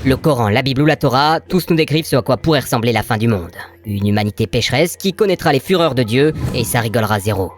Le Coran, la Bible ou la Torah, tous nous décrivent ce à quoi pourrait ressembler la fin du monde. Une humanité pécheresse qui connaîtra les fureurs de Dieu et ça rigolera zéro.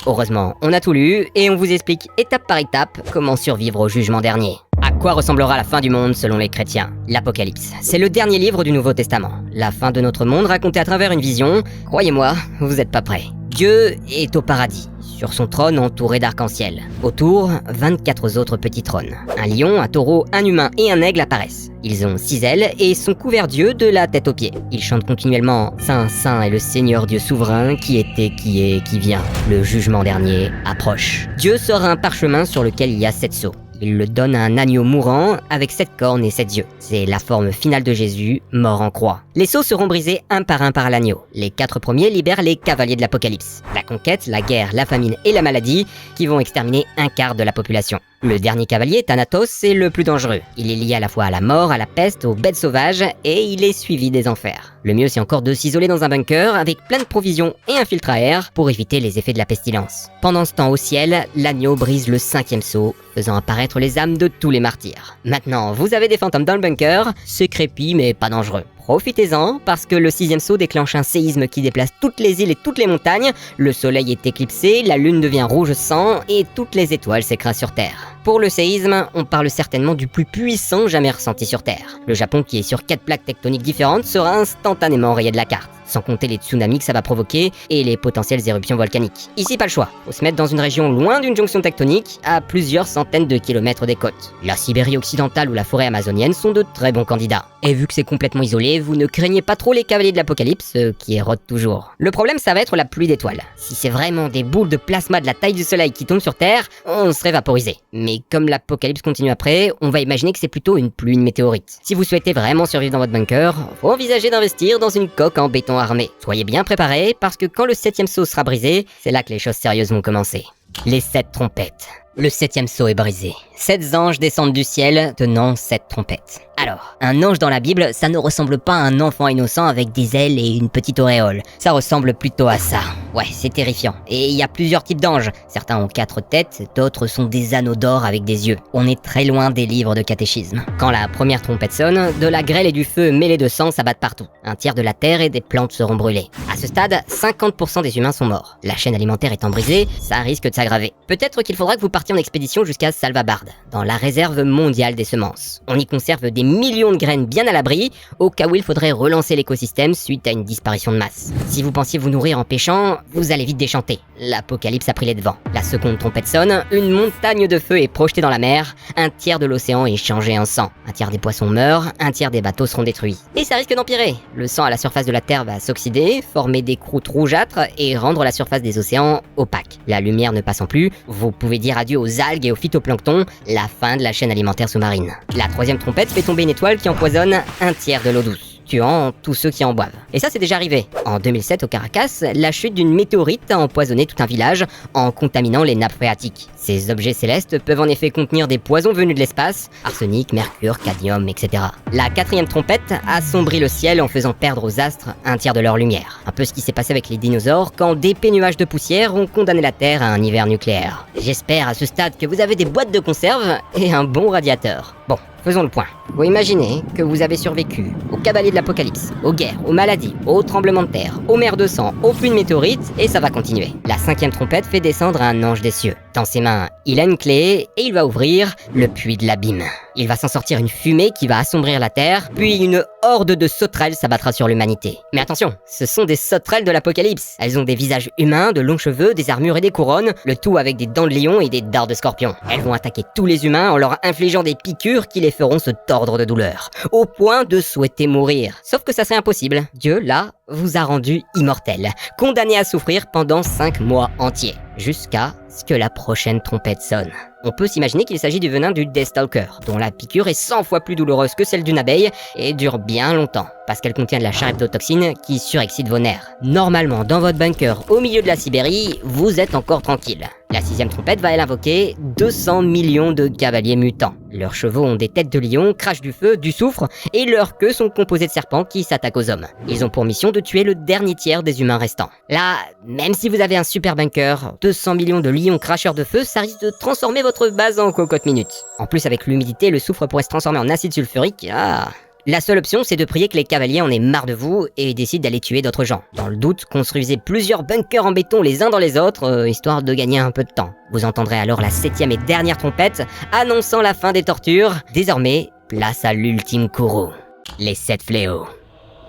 Heureusement, on a tout lu et on vous explique étape par étape comment survivre au jugement dernier. À quoi ressemblera la fin du monde selon les chrétiens? L'Apocalypse. C'est le dernier livre du Nouveau Testament. La fin de notre monde racontée à travers une vision. Croyez-moi, vous n'êtes pas prêts. Dieu est au paradis, sur son trône entouré d'arc-en-ciel. Autour, 24 autres petits trônes. Un lion, un taureau, un humain et un aigle apparaissent. Ils ont 6 ailes et sont couverts d'yeux de la tête aux pieds. Ils chantent continuellement « Saint, Saint est le Seigneur Dieu souverain, qui était, qui est, qui vient. Le jugement dernier approche. » Dieu sort un parchemin sur lequel il y a 7 sceaux. Il le donne à un agneau mourant avec 7 cornes et 7 yeux. C'est la forme finale de Jésus, mort en croix. Les sceaux seront brisés un par l'agneau. Les 4 premiers libèrent les cavaliers de l'Apocalypse. La conquête, la guerre, la famine et la maladie qui vont exterminer un quart de la population. Le dernier cavalier, Thanatos, c'est le plus dangereux. Il est lié à la fois à la mort, à la peste, aux bêtes sauvages et il est suivi des enfers. Le mieux c'est encore de s'isoler dans un bunker avec plein de provisions et un filtre à air pour éviter les effets de la pestilence. Pendant ce temps au ciel, l'agneau brise le 5e sceau, faisant apparaître les âmes de tous les martyrs. Maintenant, vous avez des fantômes dans le bunker, c'est crépi mais pas dangereux. Profitez-en, parce que le 6e sceau déclenche un séisme qui déplace toutes les îles et toutes les montagnes, le soleil est éclipsé, la lune devient rouge sang et toutes les étoiles s'écrasent sur Terre. Pour le séisme, on parle certainement du plus puissant jamais ressenti sur Terre. Le Japon, qui est sur 4 plaques tectoniques différentes, sera instantanément rayé de la carte. Sans compter les tsunamis que ça va provoquer et les potentielles éruptions volcaniques. Ici, pas le choix. Faut se mettre dans une région loin d'une jonction tectonique, à plusieurs centaines de kilomètres des côtes. La Sibérie occidentale ou la forêt amazonienne sont de très bons candidats. Et vu que c'est complètement isolé, vous ne craignez pas trop les cavaliers de l'Apocalypse, qui érodent toujours. Le problème, ça va être la pluie d'étoiles. Si c'est vraiment des boules de plasma de la taille du soleil qui tombent sur Terre, on serait vaporisé. Mais comme l'Apocalypse continue après, on va imaginer que c'est plutôt une pluie de météorites. Si vous souhaitez vraiment survivre dans votre bunker, faut envisager d'investir dans une coque en béton armé. Soyez bien préparés, parce que quand le 7e sceau sera brisé, c'est là que les choses sérieuses vont commencer. Les 7 trompettes. Le 7e sceau est brisé. 7 anges descendent du ciel, tenant 7 trompettes. Alors, un ange dans la Bible, ça ne ressemble pas à un enfant innocent avec des ailes et une petite auréole. Ça ressemble plutôt à ça. Ouais, c'est terrifiant. Et il y a plusieurs types d'anges. Certains ont 4 têtes, d'autres sont des anneaux d'or avec des yeux. On est très loin des livres de catéchisme. Quand la première trompette sonne, de la grêle et du feu mêlés de sang s'abattent partout. Un tiers de la terre et des plantes seront brûlées. À ce stade, 50% des humains sont morts. La chaîne alimentaire étant brisée, ça risque de s'aggraver. Peut-être qu'il faudra que vous partiez en expédition jusqu'à Svalbard, dans la réserve mondiale des semences. On y conserve des millions de graines bien à l'abri, au cas où il faudrait relancer l'écosystème suite à une disparition de masse. Si vous pensiez vous nourrir en pêchant, vous allez vite déchanter. L'Apocalypse a pris les devants. La seconde trompette sonne, une montagne de feu est projetée dans la mer, un tiers de l'océan est changé en sang. Un tiers des poissons meurent, un tiers des bateaux seront détruits. Et ça risque d'empirer. Le sang à la surface de la Terre va s'oxyder, former des croûtes rougeâtres et rendre la surface des océans opaque. La lumière ne passant plus, vous pouvez dire adieu aux algues et au phytoplancton, la fin de la chaîne alimentaire sous-marine. La troisième trompette fait tomber une étoile qui empoisonne un tiers de l'eau douce, tuant tous ceux qui en boivent. Et ça, c'est déjà arrivé. En 2007, au Caracas, la chute d'une météorite a empoisonné tout un village en contaminant les nappes phréatiques. Ces objets célestes peuvent en effet contenir des poisons venus de l'espace, arsenic, mercure, cadmium, etc. La quatrième trompette assombrit le ciel en faisant perdre aux astres un tiers de leur lumière. Un peu ce qui s'est passé avec les dinosaures quand d'épais nuages de poussière ont condamné la Terre à un hiver nucléaire. J'espère à ce stade que vous avez des boîtes de conserve et un bon radiateur. Bon, faisons le point. Vous imaginez que vous avez survécu aux cavaliers de l'Apocalypse, aux guerres, aux maladies, aux tremblements de terre, aux mers de sang, aux pluies de météorites, et ça va continuer. La cinquième trompette fait descendre un ange des cieux. Dans ses mains, il a une clé et il va ouvrir le puits de l'abîme. Il va s'en sortir une fumée qui va assombrir la terre, puis une horde de sauterelles s'abattra sur l'humanité. Mais attention, ce sont des sauterelles de l'Apocalypse. Elles ont des visages humains, de longs cheveux, des armures et des couronnes, le tout avec des dents de lion et des dards de scorpion. Elles vont attaquer tous les humains en leur infligeant des piqûres qui les feront se tordre de douleur, au point de souhaiter mourir. Sauf que ça serait impossible. Dieu, là, vous a rendu immortel, condamné à souffrir pendant 5 mois entiers, jusqu'à ce que la prochaine trompette sonne. On peut s'imaginer qu'il s'agit du venin du Deathstalker, dont la piqûre est 100 fois plus douloureuse que celle d'une abeille et dure bien longtemps, parce qu'elle contient de la charybdotoxine qui surexcite vos nerfs. Normalement, dans votre bunker au milieu de la Sibérie, vous êtes encore tranquille. La sixième trompette va elle invoquer 200 millions de cavaliers mutants. Leurs chevaux ont des têtes de lion, crachent du feu, du soufre, et leurs queues sont composées de serpents qui s'attaquent aux hommes. Ils ont pour mission de tuer le dernier tiers des humains restants. Là, même si vous avez un super bunker, 200 millions de lions cracheurs de feu, ça risque de transformer votre votre base en cocotte minute. En plus, avec l'humidité, le soufre pourrait se transformer en acide sulfurique. Ah. La seule option, c'est de prier que les cavaliers en aient marre de vous et décident d'aller tuer d'autres gens. Dans le doute, construisez plusieurs bunkers en béton les uns dans les autres, histoire de gagner un peu de temps. Vous entendrez alors la 7e et dernière trompette, annonçant la fin des tortures. Désormais, place à l'ultime courroux. Les 7 fléaux.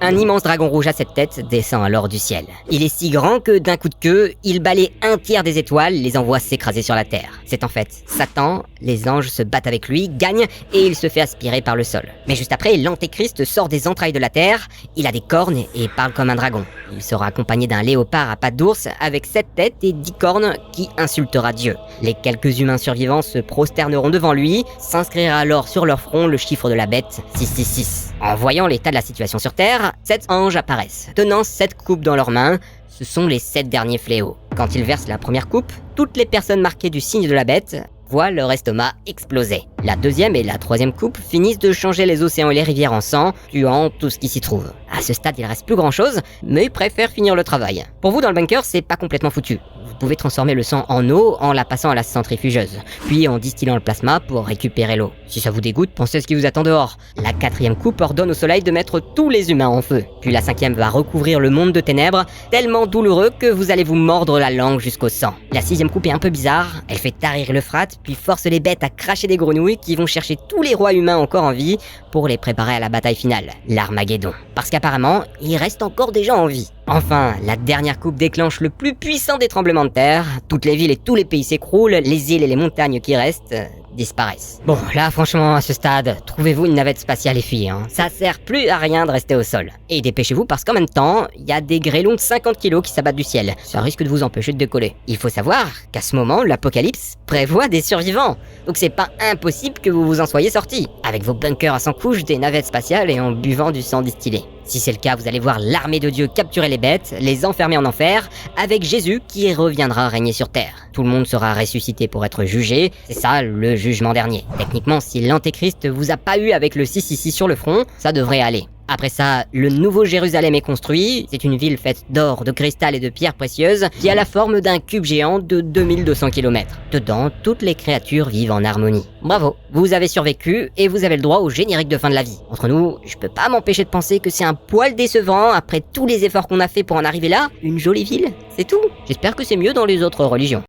Un immense dragon rouge à 7 têtes descend alors du ciel. Il est si grand que d'un coup de queue, il balaie un tiers des étoiles, les envoie s'écraser sur la terre. C'est en fait Satan, les anges se battent avec lui, gagnent et il se fait aspirer par le sol. Mais juste après, l'Antéchrist sort des entrailles de la terre, il a des cornes et parle comme un dragon. Il sera accompagné d'un léopard à pattes d'ours avec 7 têtes et 10 cornes qui insultera Dieu. Les quelques humains survivants se prosterneront devant lui, s'inscrira alors sur leur front le chiffre de la bête, 666. En voyant l'état de la situation sur terre, 7 anges apparaissent, tenant 7 coupes dans leurs mains. Ce sont les 7 derniers fléaux. Quand ils versent la première coupe, toutes les personnes marquées du signe de la bête voient leur estomac exploser. La 2e et la 3e coupe finissent de changer les océans et les rivières en sang, tuant tout ce qui s'y trouve. À ce stade, il reste plus grand chose, mais ils préfèrent finir le travail. Pour vous, dans le bunker, c'est pas complètement foutu. Vous pouvez transformer le sang en eau en la passant à la centrifugeuse, puis en distillant le plasma pour récupérer l'eau. Si ça vous dégoûte, pensez à ce qui vous attend dehors. La 4e coupe ordonne au soleil de mettre tous les humains en feu. Puis la 5e va recouvrir le monde de ténèbres, tellement douloureux que vous allez vous mordre la langue jusqu'au sang. La 6e coupe est un peu bizarre, elle fait tarir l'Euphrate, puis force les bêtes à cracher des grenouilles qui vont chercher tous les rois humains encore en vie pour les préparer à la bataille finale, l'Armageddon. Parce qu'apparemment, il reste encore des gens en vie. Enfin, la dernière coupe déclenche le plus puissant des tremblements de terre. Toutes les villes et tous les pays s'écroulent, les îles et les montagnes qui restent disparaissent. Bon, là franchement, à ce stade, trouvez-vous une navette spatiale et fuyez, hein. Ça sert plus à rien de rester au sol. Et dépêchez-vous parce qu'en même temps, il y a des grêlons de 50 kilos qui s'abattent du ciel. Ça risque de vous empêcher de décoller. Il faut savoir qu'à ce moment, l'apocalypse prévoit des survivants. Donc c'est pas impossible que vous vous en soyez sortis, avec vos bunkers à 100 couches, des navettes spatiales et en buvant du sang distillé. Si c'est le cas, vous allez voir l'armée de Dieu capturer les bêtes, les enfermer en enfer, avec Jésus qui reviendra régner sur terre. Tout le monde sera ressuscité pour être jugé, c'est ça le jugement dernier. Techniquement, si l'Antéchrist vous a pas eu avec le 666 sur le front, ça devrait aller. Après ça, le nouveau Jérusalem est construit. C'est une ville faite d'or, de cristal et de pierres précieuses qui a la forme d'un cube géant de 2200 km. Dedans, toutes les créatures vivent en harmonie. Bravo, vous avez survécu et vous avez le droit au générique de fin de la vie. Entre nous, je peux pas m'empêcher de penser que c'est un poil décevant après tous les efforts qu'on a fait pour en arriver là. Une jolie ville, c'est tout. J'espère que c'est mieux dans les autres religions.